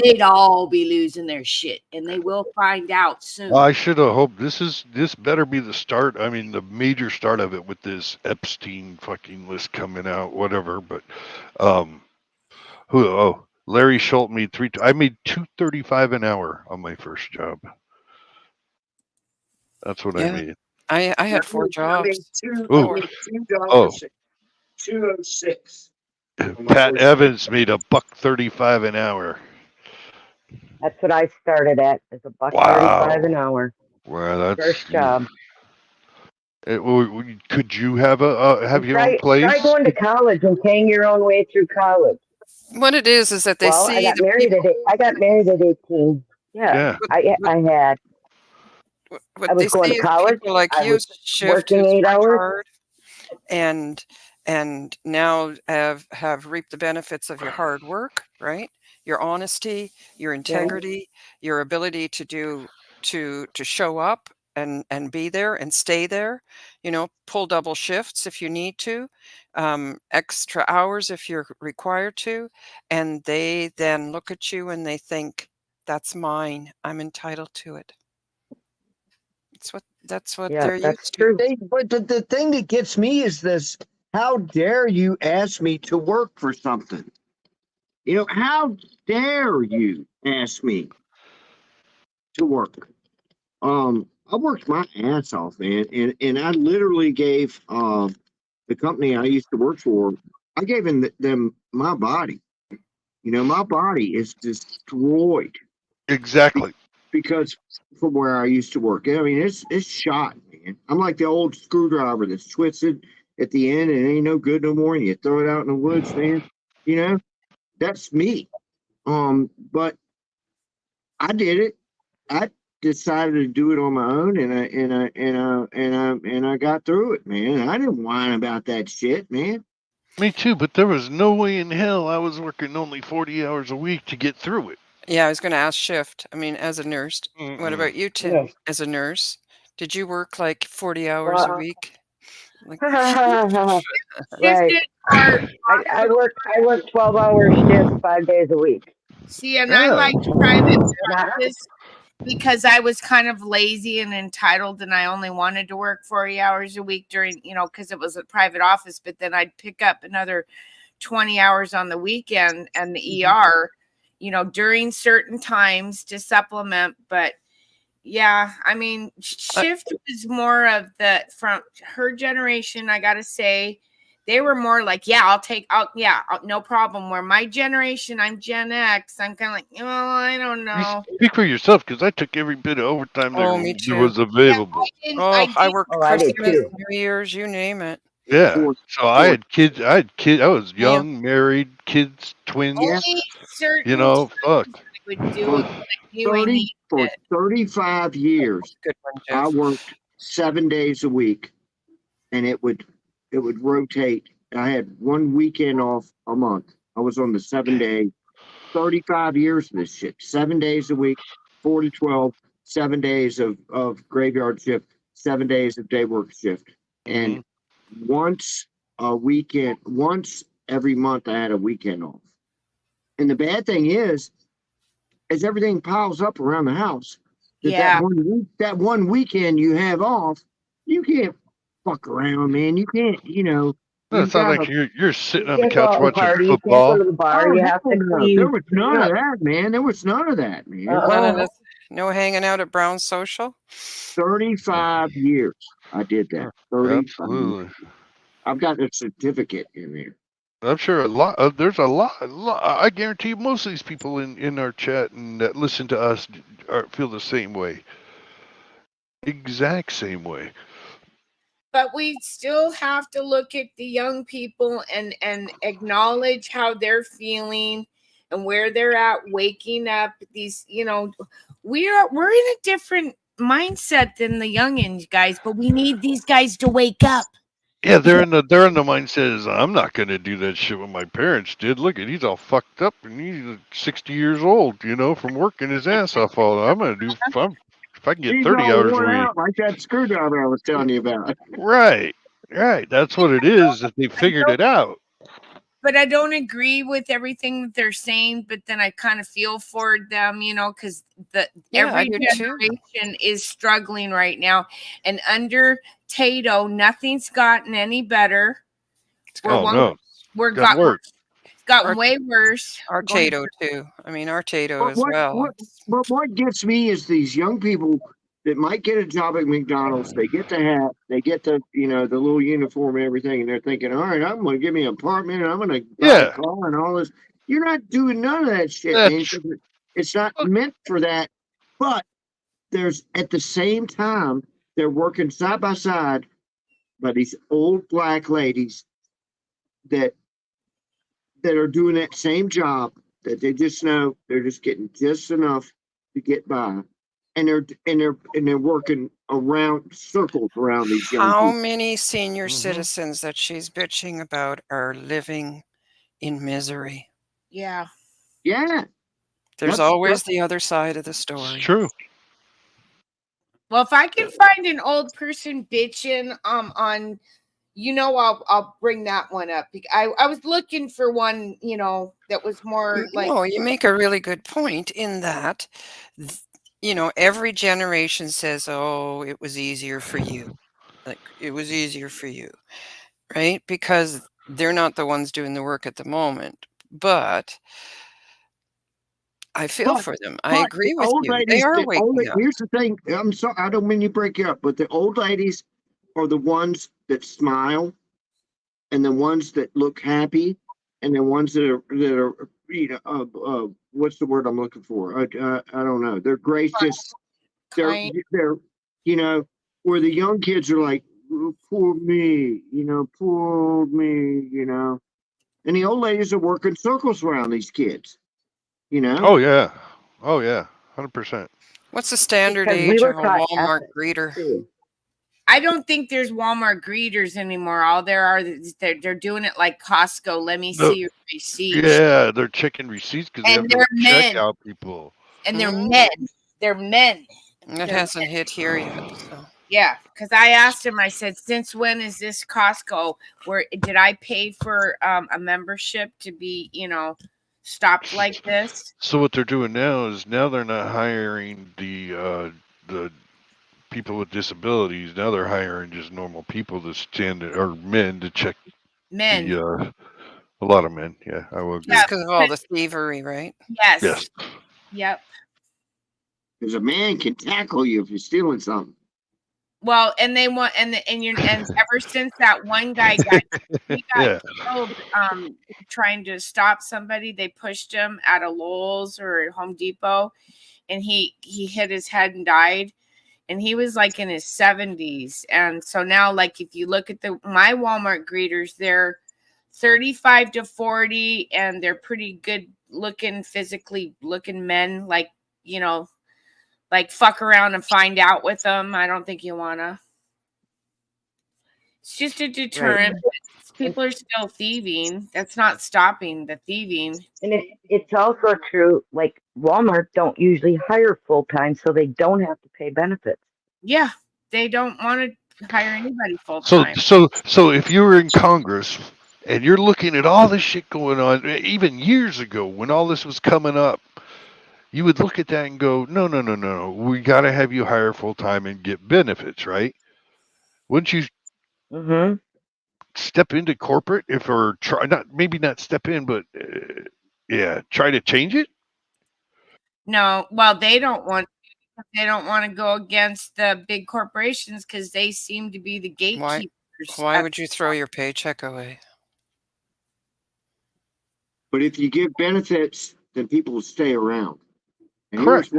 they'd all be losing their shit, and they will find out soon. I should have hoped this better be the start. I mean, the major start of it with this Epstein fucking list coming out, whatever. But, Larry Schultz made I made $2.35 an hour on my first job. That's what I made. I had 4 jobs. $2.06. Pat Evans made $1.35 an hour. That's what I started at, is $1.35 an hour. Well, that's First job. Could you have have your own place? Try going to college and paying your own way through college. What it is that they Well, see. I got married at 18. Yeah. I had. What I was they going see to is college. people like I you was shift working who's 8 worked hours. hard and now have reaped the benefits of your hard work, right? Your honesty, your integrity, your ability to do to show up and be there and stay there, pull double shifts if you need to, extra hours if you're required to, and they then look at you and they think, that's mine, I'm entitled to it. That's what they're used to. But the thing that gets me is this: how dare you ask me to work for something? How dare you ask me to work? I worked my ass off, man, and I literally gave the company I used to work for, I gave them my body. My body is destroyed. Exactly. Because from where I used to work, I mean, it's shot, man. I'm like the old screwdriver that's twisted at the end and it ain't no good no more, and you throw it out in the woods, man. That's me. But I did it. I decided to do it on my own, and I got through it, man. I didn't whine about that shit, man. Me too, but there was no way in hell I was working only 40 hours a week to get through it. Yeah, I was going to ask shift. I mean, as a nurse, what about you, Tim? Yeah. As a nurse, did you work like 40 hours a week? Right. I work 12-hour shifts 5 days a week. See, and I liked private practice because I was kind of lazy and entitled, and I only wanted to work 40 hours a week during, because it was a private office, but then I'd pick up another 20 hours on the weekend and the ER, during certain times to supplement. But yeah, I mean, shift was more of from her generation, I got to say. They were more like, no problem. Where my generation, I'm Gen X. I'm kind of like, I don't know. You speak for yourself, because I took every bit of overtime there was available. I worked Christmas, New Year's, you name it. Yeah. So I had kids. I was young, married, kids, twins. Fuck. Would do for 35 years, I worked 7 days a week, and it would rotate. I had 1 weekend off a month. I was on the 7-day, 35 years of this shit. 7 days a week, 4 to 12, 7 days of graveyard shift, 7 days of day work shift. And once every month I had a weekend off. And the bad thing is everything piles up around the house. That one weekend you have off, you can't fuck around, man. You can't, It's not like you're sitting on the couch watching football. You go to the bar. You have to clean. There was none of that, man. None of this, no hanging out at Brown Social. 35 years I did that. 35 Absolutely. years. I've got a certificate in there. I'm sure there's a lot. I guarantee you most of these people in our chat and that listen to us feel the same way. Exact same way. But we still have to look at the young people and acknowledge how they're feeling and where they're at, waking up. These, we're in a different mindset than the youngins, guys, but we need these guys to wake up. Yeah, they're in the mindset is I'm not gonna do that shit what my parents did. Look at he's all fucked up and he's 60 years old, from working his ass off all. I'm gonna do if I can get 30 hours a week. Like that screwdriver I was telling you about. Right. That's what it is. That they figured it out. But I don't agree with everything that they're saying. But then I kind of feel for them, because every generation is struggling right now. And under Tato, nothing's gotten any better. We're gotten way worse. Our Tato too. I mean, our Tato as well. But what gets me is these young people that might get a job at McDonald's. They get the hat, they get the the little uniform and everything, and they're thinking, all right, I'm going to give me an apartment, and I'm going to buy a car and all this. You're not doing none of that shit, man. It's not meant for that. But there's at the same time they're working side by side by these old black ladies that are doing that same job that they just know they're just getting just enough to get by. And they're working around circles around these young How people. many senior citizens that she's bitching about are living in misery? Yeah. Yeah. There's always the other side of the story. It's true. Well, if I can find an old person bitching on, I'll bring that one up. I was looking for one, that was more like. No, you make a really good point in that. Every generation says, "Oh, it was easier for you." Like it was easier for you, right? Because they're not the ones doing the work at the moment. But I feel for them. I agree with you. They are waking up. Here's the thing. I'm sorry. I don't mean you break you up, but the old ladies are the ones that smile, and the ones that look happy, and the ones that are what's the word I'm looking for? I don't know. They're gracious. They're where the young kids are like, oh, poor me, poor old me, and the old ladies are working circles around these kids. Oh yeah, 100%. What's the standard Because we age were of a taught Walmart ethics, greeter? too. I don't think there's Walmart greeters anymore. All there are, they're doing it like Costco. Let me see your receipt. Yeah, they're checking receipts because they have they're no men. checkout people. And they're men. They're men. It hasn't hit here yet. So. Yeah, because I asked him. I said, "Since when is this Costco? Where did I pay for a membership to be, stopped like this?" So what they're doing now is they're not hiring the people with disabilities. Now they're hiring just normal people to stand or men to check. Men. A lot of men. Yeah, I will agree. Just because of all the thievery, right? Yes. Yes. Yep. Because a man can tackle you if you're stealing something. Well, and they want and ever since that one guy got killed trying to stop somebody, they pushed him at a Lowe's or Home Depot, and he hit his head and died. And he was like in his 70s. And so now, like, if you look at my Walmart greeters, they're 35 to 40, and they're pretty good looking, physically looking men, like, like fuck around and find out with them. I don't think you wanna. It's just a deterrent. Right. People are still thieving. That's not stopping the thieving. And it's also true, like Walmart don't usually hire full time, so they don't have to pay benefits. Yeah, they don't want to hire anybody full time. So if you were in Congress and you're looking at all this shit going on, even years ago when all this was coming up, you would look at that and go, no. We got to have you hire full time and get benefits, right? Wouldn't you step into corporate maybe not step in, but try to change it? No, well, they don't want to go against the big corporations because they seem to be the gatekeepers. Why would you throw your paycheck away? But if you give benefits, then people will stay around. And correct.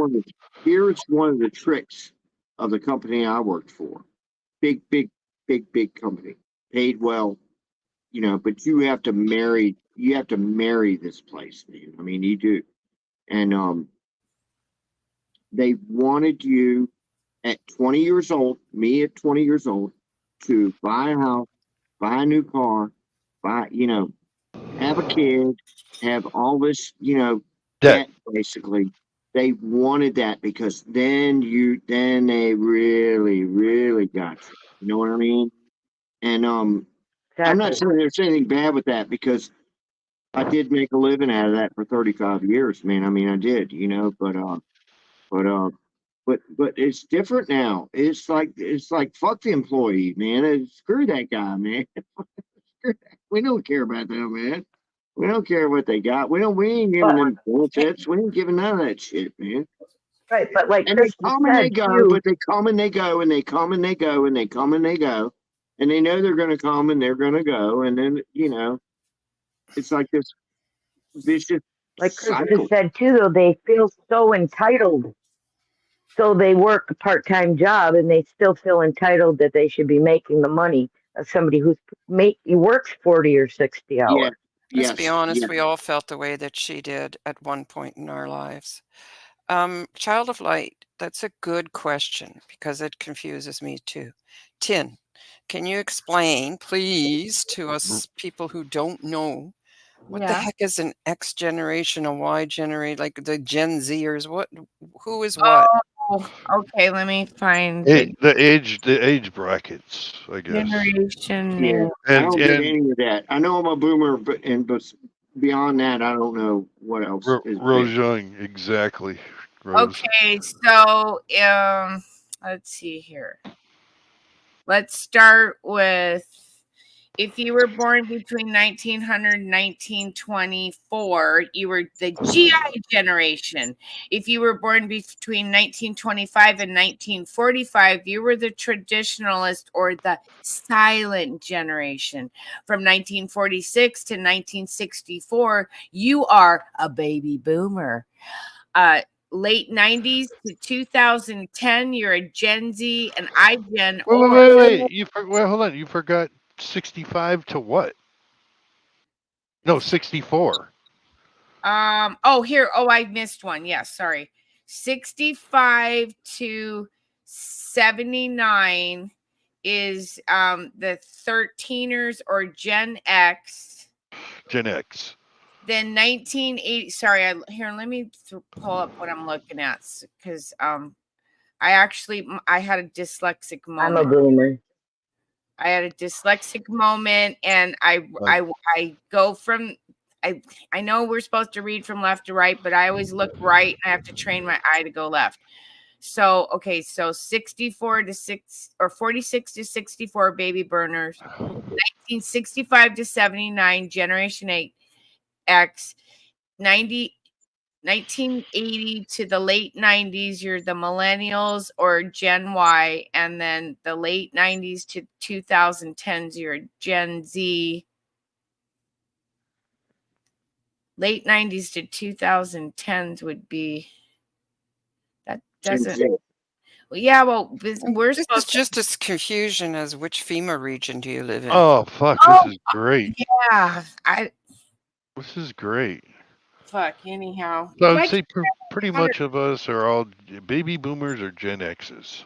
Here's one of the tricks of the company I worked for. Big company. Paid well, but you have to marry this place, man. I mean, you do. And they wanted you at 20 years old, me at 20 years old, to buy a house, buy a new car, have a kid, have all this, debt basically. They wanted that because then they really, really got you. You know what I mean? And I'm not saying there's anything bad with that because I did make a living out of that for 35 years, man. I mean, I did, but it's different now. It's like fuck the employee, man. Screw that guy, man. We don't care about them, man. We don't care what they got. We ain't giving them benefits. We ain't giving none of that shit, man. Right, but like And they Kristen come and they said go, too, but they come and they go, and they come and they go, and they come and they go, and they know they're going to come and they're going to go, and then it's like this vicious like Kristen cycle. said too, though, they feel so entitled. So they work a part-time job and they still feel entitled that they should be making the money of somebody he works 40 or 60 Yeah. hours. Let's be Yes. honest, Yeah. we all felt the way that she did at one point in our lives. Child of Light, that's a good question because it confuses me too. Tin, can you explain, please, to us people who don't know what the Yeah. heck is an X generation, a Y generation, like the Gen Zers? Who is what? Oh, okay. Let me find The age brackets, I guess. generation. Yeah. I And don't get any of that. I know I'm a boomer, but beyond that, I don't know what else is Rose big. Young, exactly. Rose. Okay, so let's see here. Let's start with if you were born between 1900 and 1924, you were the GI generation. If you were born between 1925 and 1945, you were the traditionalist or the silent generation. From 1946 to 1964, you are a baby boomer. Late 90s to 2010, you're a Gen Z, and iGen. Wait. Hold on. You forgot 65 to what? No, 64. I missed one. Yes, sorry. 65 to 79 is the 13ers or Gen X. Gen X. Then 1980. Sorry, let me pull up what I'm looking at because I had a dyslexic moment. I'm a boomer. I had a dyslexic moment, and I go from I know we're supposed to read from left to right, but I always look right, and I have to train my eye to go left. So 64 to 46 to 64 baby burners, 1965 to 79 Generation 8 X, 1980 to the late 90s, you're the millennials or Gen Y, and then the late 90s to 2010s, you're Gen Z. Late 90s to 2010s would be that doesn't. Well, yeah, well, we're This is just as confusion as which FEMA region do you live in? Oh, fuck. This is great. Yeah, This is great. fuck. Anyhow, So I'd say pretty much of us are all baby boomers or Gen X's.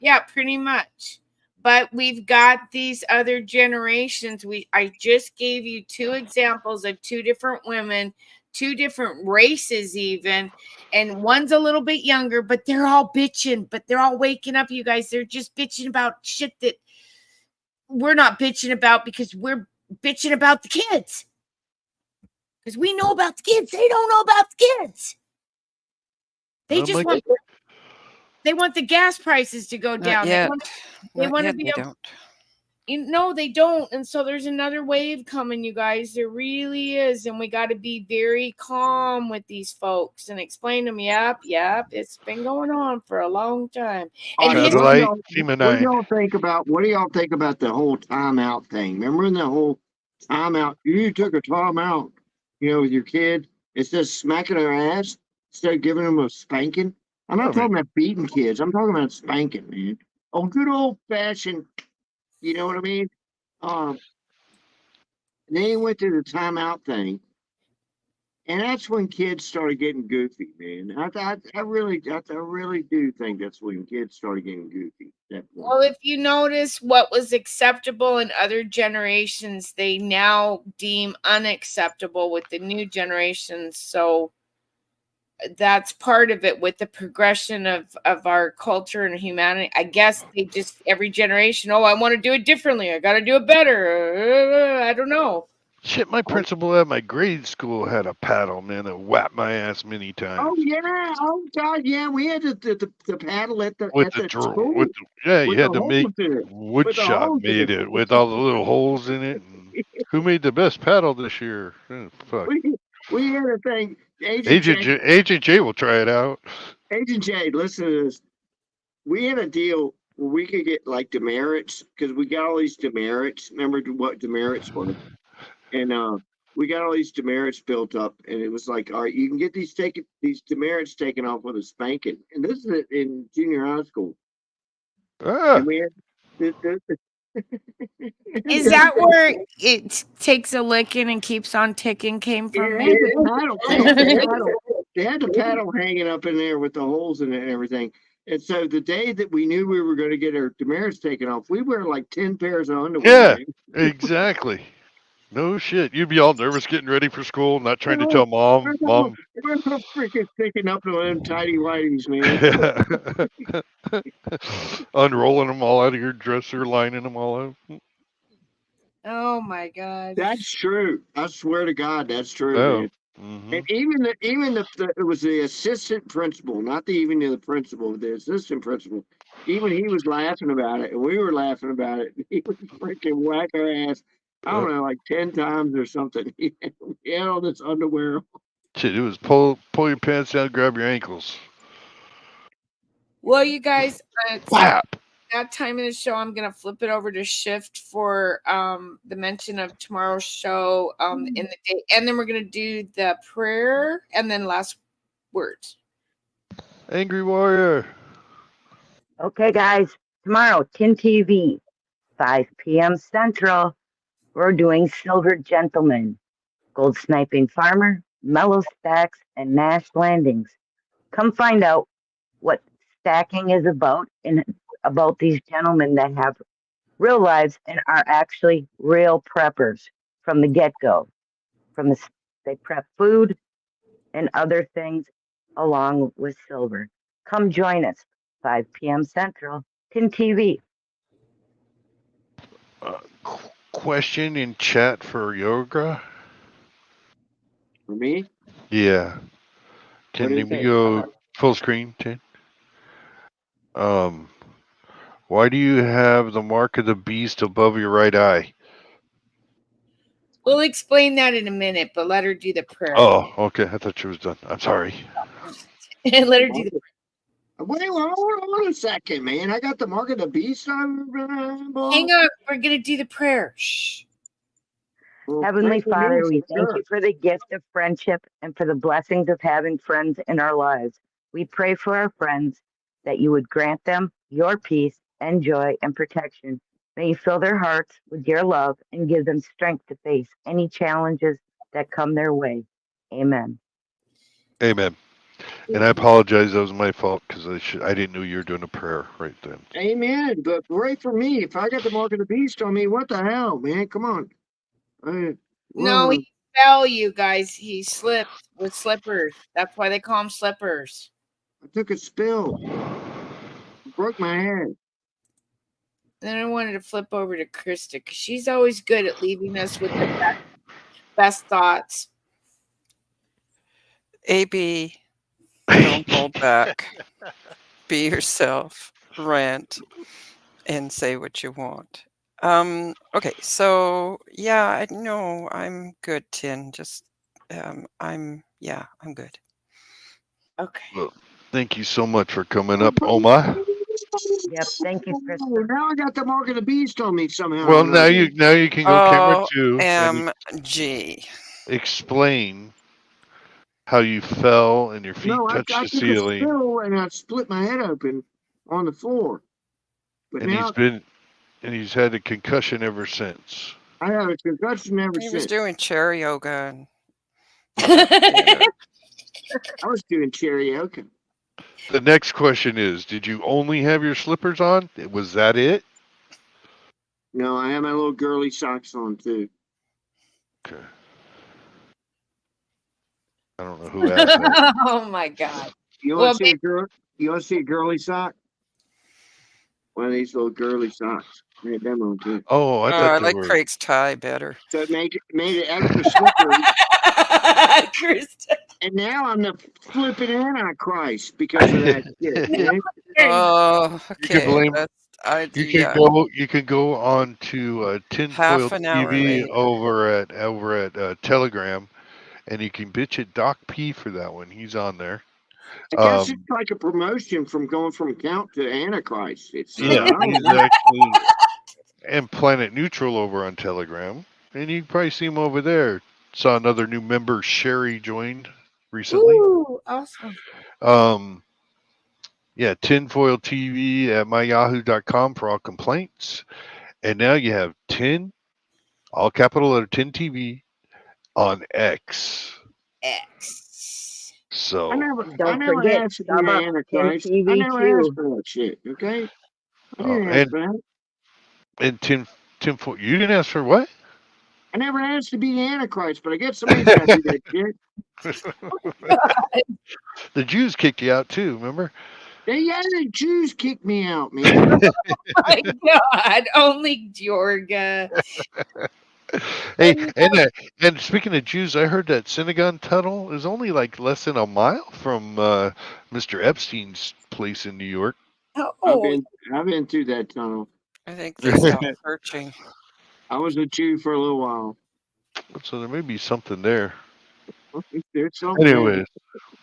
Yeah, pretty much. But we've got these other generations. I just gave you two examples of two different women, two different races even, and one's a little bit younger, but they're all bitching, but they're all waking up, you guys. They're just bitching about shit that we're not bitching about because we're bitching about the kids. Because we know about the kids. They don't know about the kids. They just want the gas prices to go down. They want to be able, no, they don't. And so there's another wave coming, you guys. There really is. And we got to be very calm with these folks and explain to them, yep, it's been going on for a long time. And What do y'all think about the whole timeout thing? Remember the whole timeout? You took a timeout, with your kid. It's just smacking their ass instead of giving them a spanking. I'm not talking about beating kids. I'm talking about spanking, man. Oh, good old fashioned. You know what I mean? They went to the timeout thing, and that's when kids started getting goofy, man. I really do think that's when kids started getting goofy. Well, if you notice what was acceptable in other generations, they now deem unacceptable with the new generations. So that's part of it with the progression of our culture and humanity. I guess they just every generation, I want to do it differently. I got to do it better. I don't know. Shit, my principal at my grade school had a paddle, man, that whacked my ass many times. Oh yeah! Oh god, yeah. We had the paddle at the school. You had to make wood shop made it with all the little holes in it. And who made the best paddle this year? Fuck. We had a thing. Agent J will try it out. Agent Jade, listen to this. We had a deal where we could get like demerits because we got all these demerits. Remember what demerits were? And we got all these demerits built up, and it was like, all right, you can get these demerits taken off with a spanking. And this is in junior high school. And we had Is that where it takes a licking and keeps on ticking came from? They had the paddle hanging up in there with the holes in it and everything. And so the day that we knew we were going to get our demerits taken off, we wear like 10 pairs of underwear. Yeah, exactly. No shit. You'd be all nervous getting ready for school, not trying to tell mom. Mom. We're freaking picking up them tidy whities, man. Unrolling them all out of your dresser, lining them all out. Oh my God. That's true. I swear to God, that's true. Oh. Man. Mm-hmm. And even the it was the assistant principal, not the principal, the assistant principal. Even he was laughing about it, and we were laughing about it. He would freaking whack our ass. I don't know, like 10 times or something. He had all this underwear. Shit, it was pull your pants down, grab your ankles. Well, you guys, Slap. that time of the show, I'm gonna flip it over to Shift for the mention of tomorrow's show in the day, and then we're gonna do the prayer and then last words. Angry Warrior. Okay, guys. Tomorrow, Tin TV, 5 p.m. Central. We're doing Silver Gentleman, Gold Sniping Farmer, Mellow Stacks, and Nash Landings. Come find out what stacking is about and about these gentlemen that have real lives and are actually real preppers from the get-go. They prep food and other things along with silver. Come join us, 5 p.m. Central, Tin TV. Question in chat for Yoga. For me? Yeah. What do you Can we think? go full screen, Tin? Why do you have the mark of the beast above your right eye? We'll explain that in a minute, but let her do the prayer. Oh, okay. I thought she was done. I'm sorry. Let her do the prayer. Wait, hold on a second, man. I got the mark of the beast on. Hang on, we're gonna do the prayer. Shh. Heavenly Father, we thank you for the gift of friendship and for the blessings of having friends in our lives. We pray for our friends that you would grant them your peace and joy and protection. May you fill their hearts with your love and give them strength to face any challenges that come their way. Amen. Amen. And I apologize. That was my fault because I didn't know you were doing a prayer right then. Amen. But pray for me. If I got the mark of the beast on me, what the hell, man? Come on. No, he fell, you guys. He slipped with slippers. That's why they call him slippers. I took a spill. Broke my head. Then I wanted to flip over to Krista because she's always good at leaving us with the best thoughts. AB, don't hold back. Be yourself, rant, and say what you want. Okay, so yeah, I'm good, Tin. Just I'm good. Okay. Well, thank you so much for coming up, Oma. Yep, thank you, Chris. Now I got the mark of the beast on me somehow. Well, now you can go camera 2 and OMG. explain how you fell and your feet touched I the took ceiling. a spill and I split my head open on the floor. But And now he's had a concussion ever since. I have a concussion ever He since. was doing chair yoga. I was doing karaoke. The next question is, did you only have your slippers on? Was that it? No, I have my little girly socks on too. Okay. I don't know who asked that. Oh my God. You want to see a girl? You want to see a girly sock? One of these little girly socks. I had them on too. Oh, I like Craig's tie better. So it made it extra slippery. Krista. And now I'm the flipping Antichrist because of that shit. Oh, You can okay. blame. That's, You can go on to Tinfoil Half an hour TV later. over at Telegram, and you can bitch at Doc P for that one. He's on there. I guess Um, it's like a promotion from going from Count to Antichrist. It's yeah, I don't he's know. actually and Planet Neutral over on Telegram, and you can probably see him over there. Saw another new member, Sherry, joined recently. Ooh, awesome. Yeah, Tinfoil TV at myyahoo.com for all complaints. And now you have 10, all capital letter 10 TV on X. X. So I never Don't asked forget, to be sub the up 10 Antichrist. I TV never asked too. for that shit. Okay, I Oh, didn't ask for that. and tinfoil. You didn't ask for what? I never asked to be the Antichrist, but I guess somebody's got to do that shit. The Jews kicked you out too, remember? The Jews kicked me out, man. My God, only Georgia. Hey, and speaking of Jews, I heard that synagogue tunnel is only like less than a mile from Mr. Epstein's place in New York. I've been through that tunnel. I think they stopped searching. I was a Jew for a little while. So there may be something there. There's something. Anyways,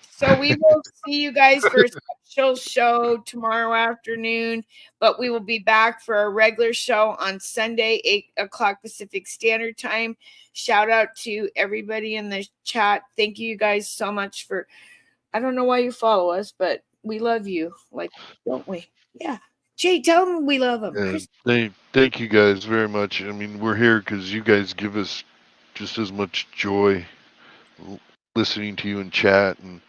So we will see you guys for a special show tomorrow afternoon, but we will be back for a regular show on Sunday, 8 o'clock Pacific Standard Time. Shout out to everybody in the chat. Thank you guys so much for, I don't know why you follow us, but we love you. Like, don't we? Yeah. Jay, tell them we love them. and thank you guys very much. I mean, we're here because you guys give us just as much joy listening to you in chat and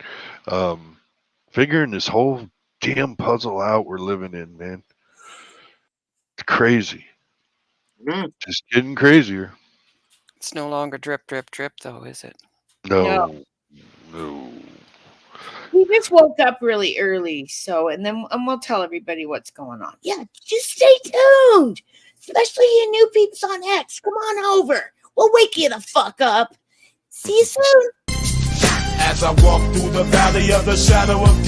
figuring this whole damn puzzle out we're living in, man. It's crazy. Just getting crazier. It's no longer drip, drip, drip, though, is it? No. We just woke up really early, and we'll tell everybody what's going on. Yeah, just stay tuned, especially you new peeps on X. Come on over. We'll wake you the fuck up. See you soon. As I walk through the valley of the shadow of death.